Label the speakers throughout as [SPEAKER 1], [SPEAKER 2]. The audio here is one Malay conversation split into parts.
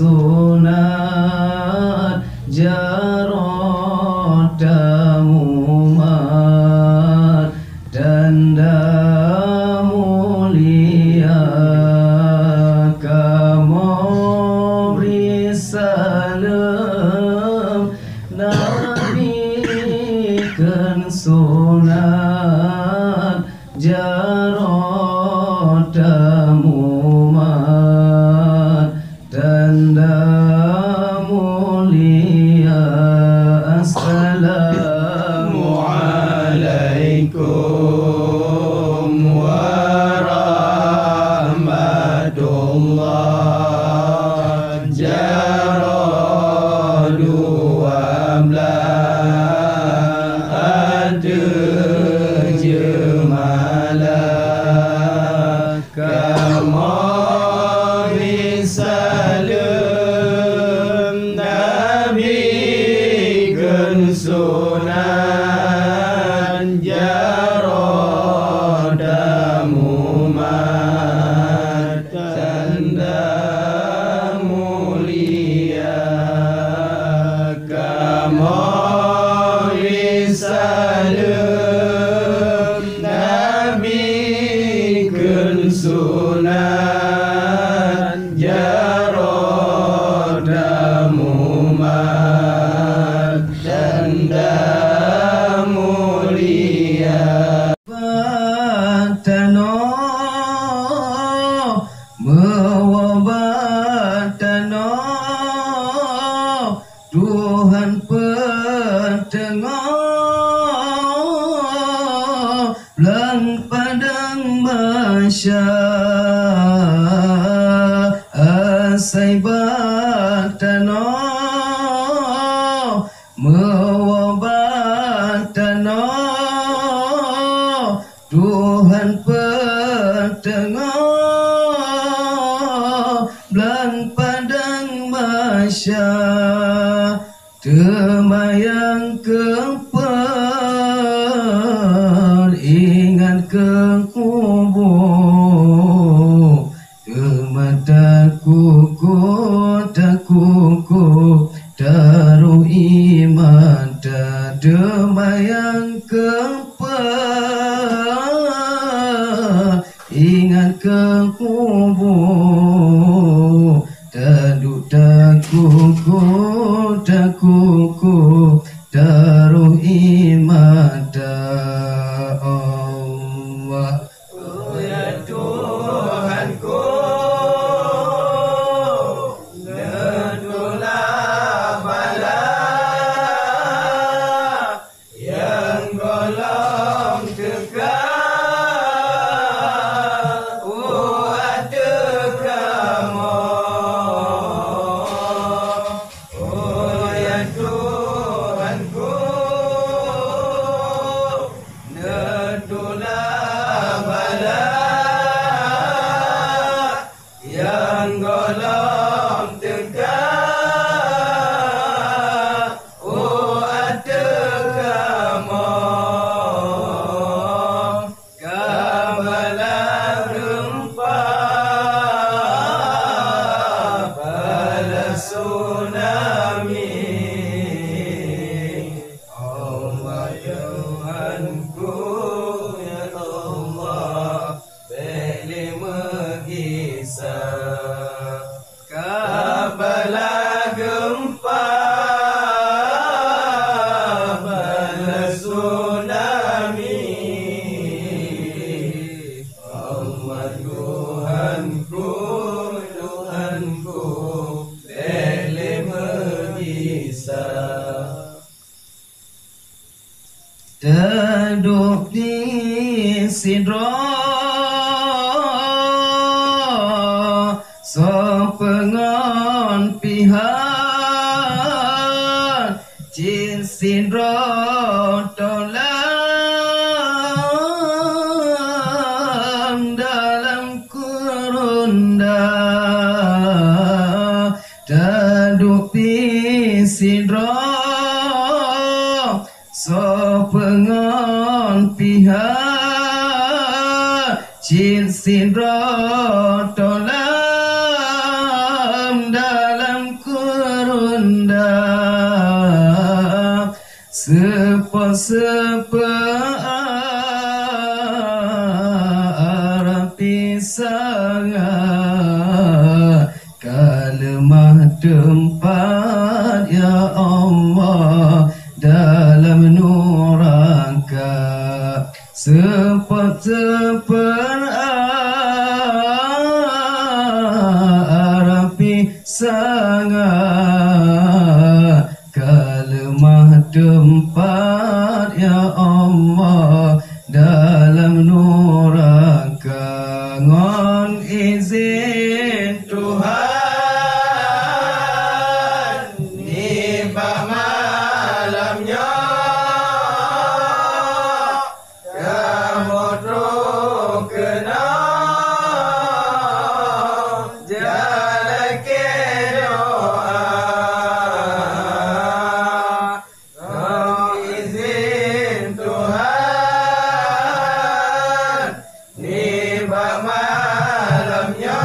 [SPEAKER 1] sunat jarot damumat dan mulia kamu risalem nabi kan sunat jarot damumat dan mulia. Assalamualaikum warahmatullah jaradu amla ada jemala kamari salam nabi kan sunan jaradamu tanda mulia kamari salam nabi kan sunan jaradamu tanda mulia. Batano mewabatano Tuhan petengah lang padang masya asai batano mewabatano Tuhan petengah belang padang masya temayang kempal ingat ke kubur temata kuku taruh iman temayang kempal ingat ke kubur taduk takuku taruh iman Allah. Oh ya Tuhanku nedulah bala yang golong tegak Taduk di sidra sopengon pihak jin sidra tolam dalam kurunda taduk di sidra sopengon pihak jin sidra tolam dalam sepa arapi sangat kalemah tempat ya Allah dalam neraka sepot-sepot arapi sangat kalemah tempat ya Allah dalam neraka ngon izin Tuhan nibah malamnya kamu terus kena jalan ke doa ngon izin Tuhan nibah malamnya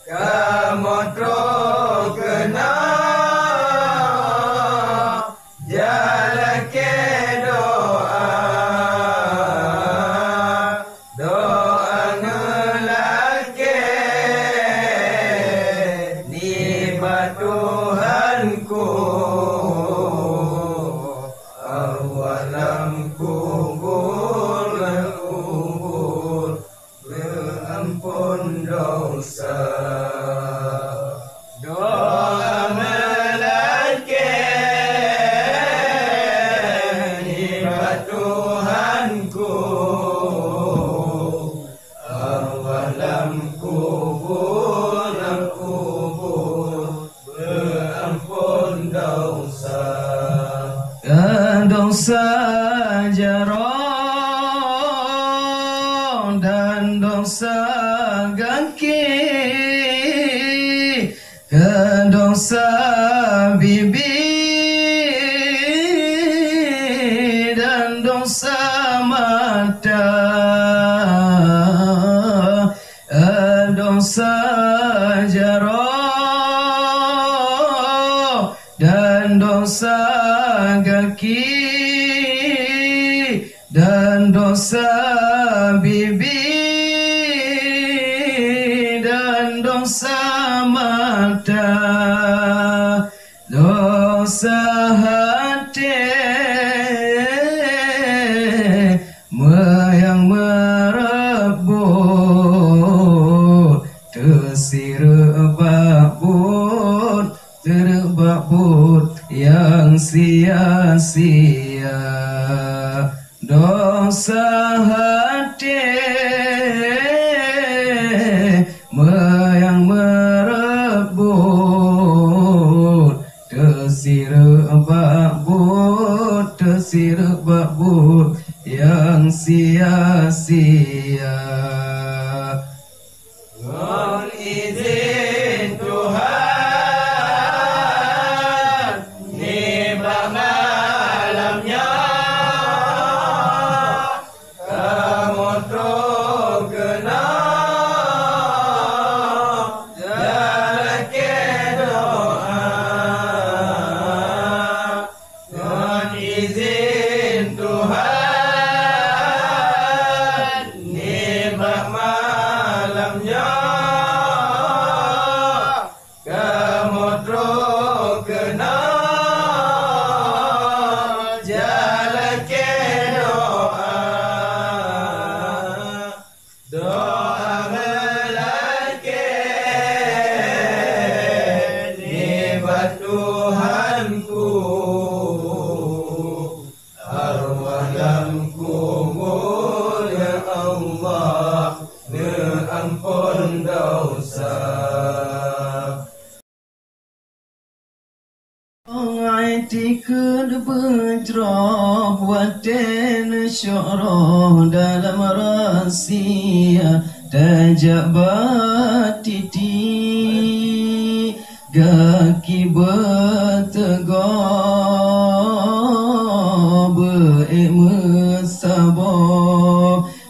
[SPEAKER 1] kamu terus kena jalan ke doa doa ngelake nibah Tuhanku awalam kubur berampun dosa doa melake nibah Tuhanku awalam kubur berampun dosa dosa jarah dan dosa kaki dosa bibir dan dosa mata dosa jarah dan dosa kaki dan dosa bibir dan dosa mata dosa hati yang merebut terbabut yang sia-sia dosa hati yang merebut tersirabut yang sia-sia mohon izin Tuhan nibah malamnya kamu terus kena jalan ke doa mohon izin Tuhan nibah malamnya kamu terus kena jalan ke doa doa melake nibah Tuhanku arwah dalam kubur ya Allah ampun dosa Aitikad berjerah Waten syu'rah dalam rahsia Tajak batiti Gaki bertegak Be'emusabah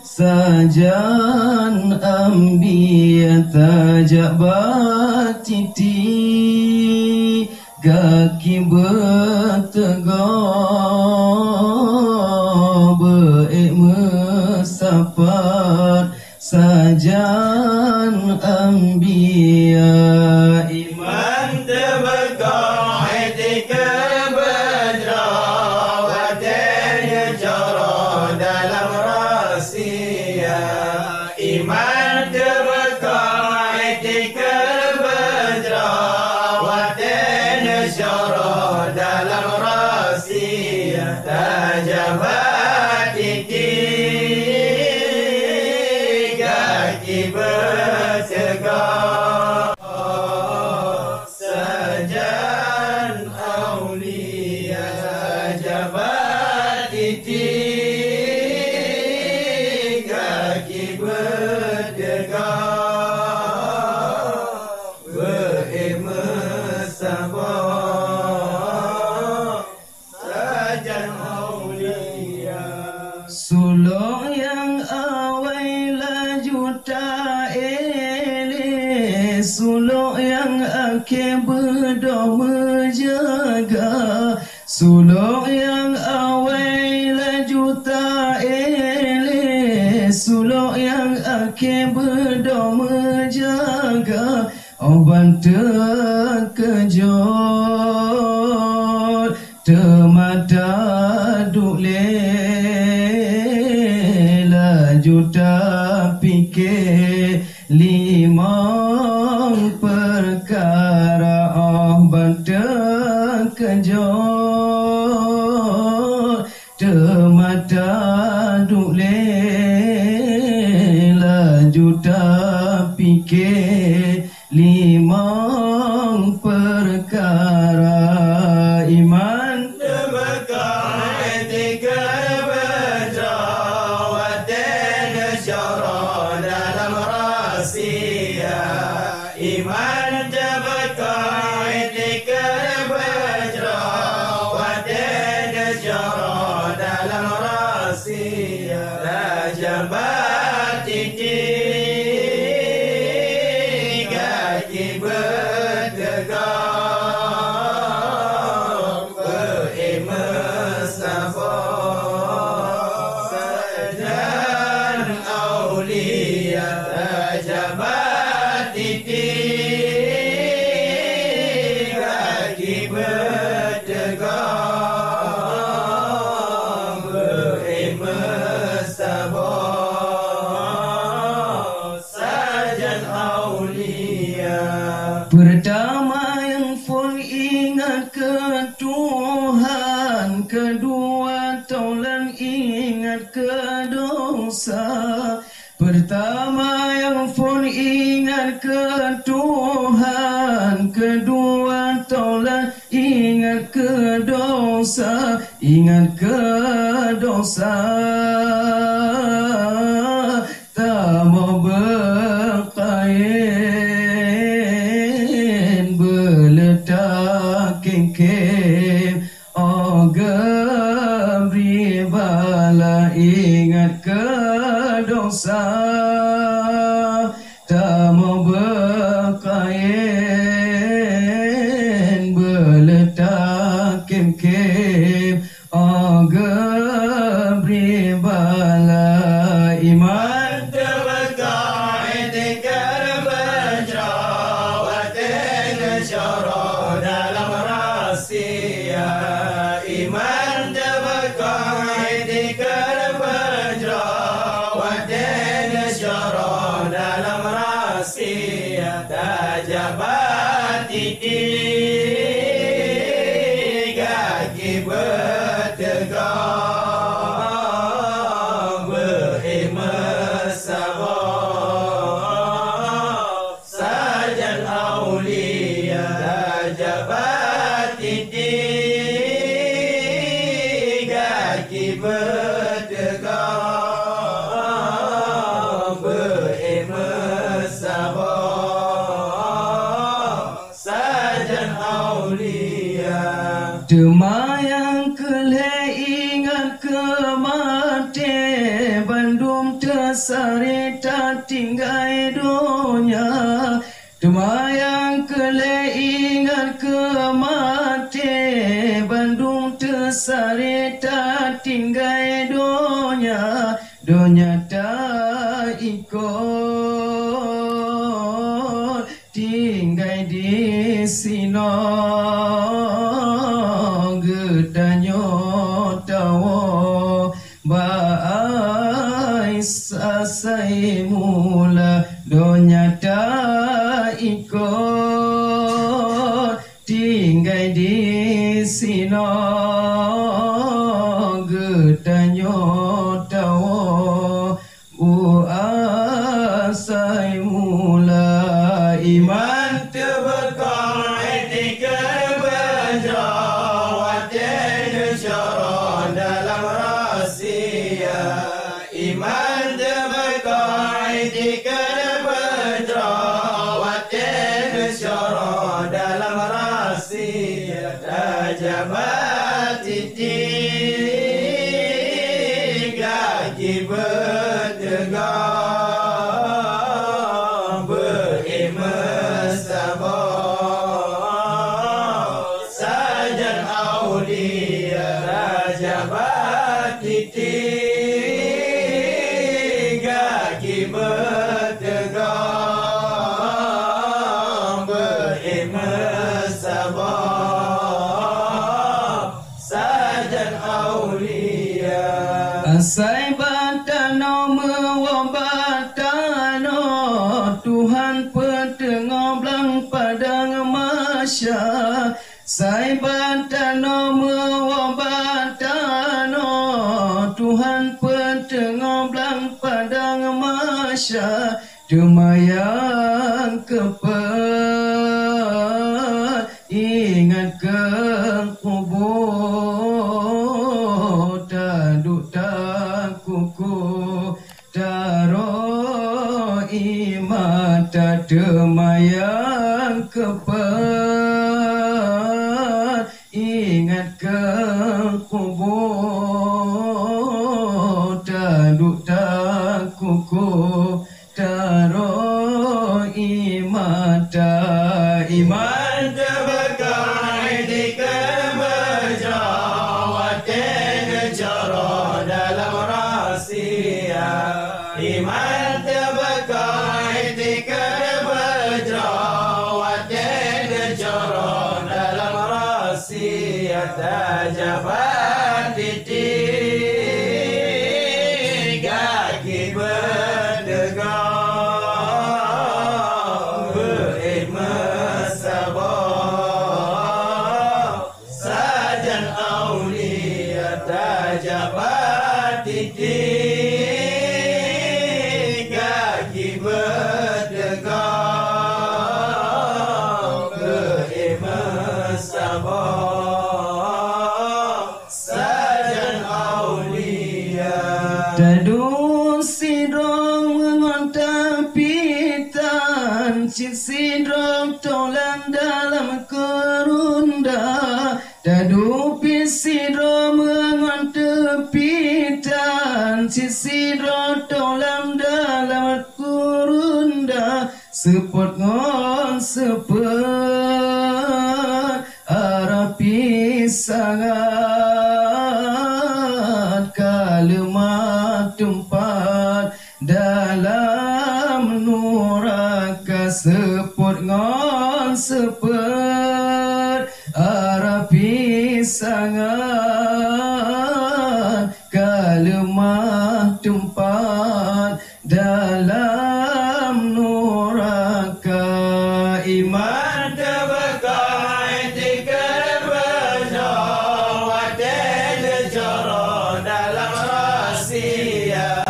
[SPEAKER 1] Sajan ambiya tajak batiti kaki bertegak baik mesafar sajan anbiya
[SPEAKER 2] iman terbekal etika berjerawatan cara dalam rahsia iman terbekal etika berjerawatan cara dalam rahsia tajabat kaki bertegak sajan aulia tajabat kaki bertegak bermusafah sajan aulia
[SPEAKER 1] suluk yang awai laju tak eleh suluk yang akhir berdoa menjaga suluk yang awai laju tak eleh suluk yang akhir berdoa menjaga oban terkejut temata duleh laju tak fikir limang perkara oban terkejut temata duleh laju tak fikir limang perkara iman
[SPEAKER 2] terbekal etika berjerawatan cara dalam rahsia iman terbekal etika berjerawatan cara dalam rahsia tajabat kaki bertegak bermusafah sajan aulia tajabat kaki bertegak bermusafah sajan aulia
[SPEAKER 1] pertama yang full ingat ke Tuhan kedua taulan ingat ke dosa pertama yang full ingat ke Tuhan kedua taulan ingat ke dosa ingat ke dosa tak mau berkain berletak kengkem oh gebri bala ingat ke dosa tak mau berkain berletak kengkem oh gebri bala iman
[SPEAKER 2] terbekal etika berjerawatan cara dalam rahsia iman terbekal etika berjerawatan cara dalam rahsia tajabat kaki bertegak bermusafah sajan aulia tajabat kaki bertegak bermusafah sajan aulia
[SPEAKER 1] Demayang kelih ingat kematian Bandung tersari tak tinggal dunia Temayang keleh ingat kemati, Bandung tersari tak tinggai donya, donya tak ikut, tinggai di sino gedanyo tawo, baai sasai mula donya tak ikut, tinggai di sino gedanyo tawo, buasai mula iman
[SPEAKER 2] terbekal etika berjawab dan syarat dalam rahsia. Iman terbekal etika berjawab dan syarat dalam rahsia. Tajabat titik kaki bertegang, beriman sabar sajan aulia. Tajabat titik kaki bertegang, beriman sabar sajan aulia.
[SPEAKER 1] Asai batano mewabatano, Tuhan petengah belang padang masya. Sai batano mewabatano, Tuhan petengah belang padang masya. Temayang kepet, ingat ke kubur, taduk tak kuku, taro imata. Temayang kepet, ingat ke kubur, taduk tak kuku, taro imata. Iman
[SPEAKER 2] terbekal etika berjawab dan cara dalam rahsia. Iman terbekal etika berjawab dan cara dalam rahsia. Tajabat titik kaki bertegang, beriman sabar sajan aulia. Tajabat titik kaki bertegang, beriman sabar sajan aulia.
[SPEAKER 1] Tadung sidong mengontak pitan, cik sidong tolan dalam kerunda. Tadung pisidong mengontak pitan, cik sidong tolan dalam kerunda. Sepot ngon sepet, arah pisangat, kalimat tempat dalam nuraka. Sepot ngon sepet, arah pisangat, kalimat tempat dalam nuraka. Iman
[SPEAKER 2] terbekal etika berjawab dan cara dalam rahsia.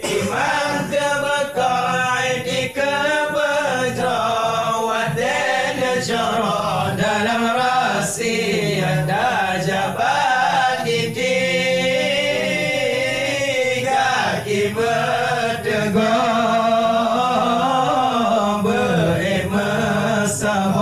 [SPEAKER 2] Iman terbekal etika berjawab dan cara dalam rahsia. Tajabat titik kaki bertegang, beriman sabar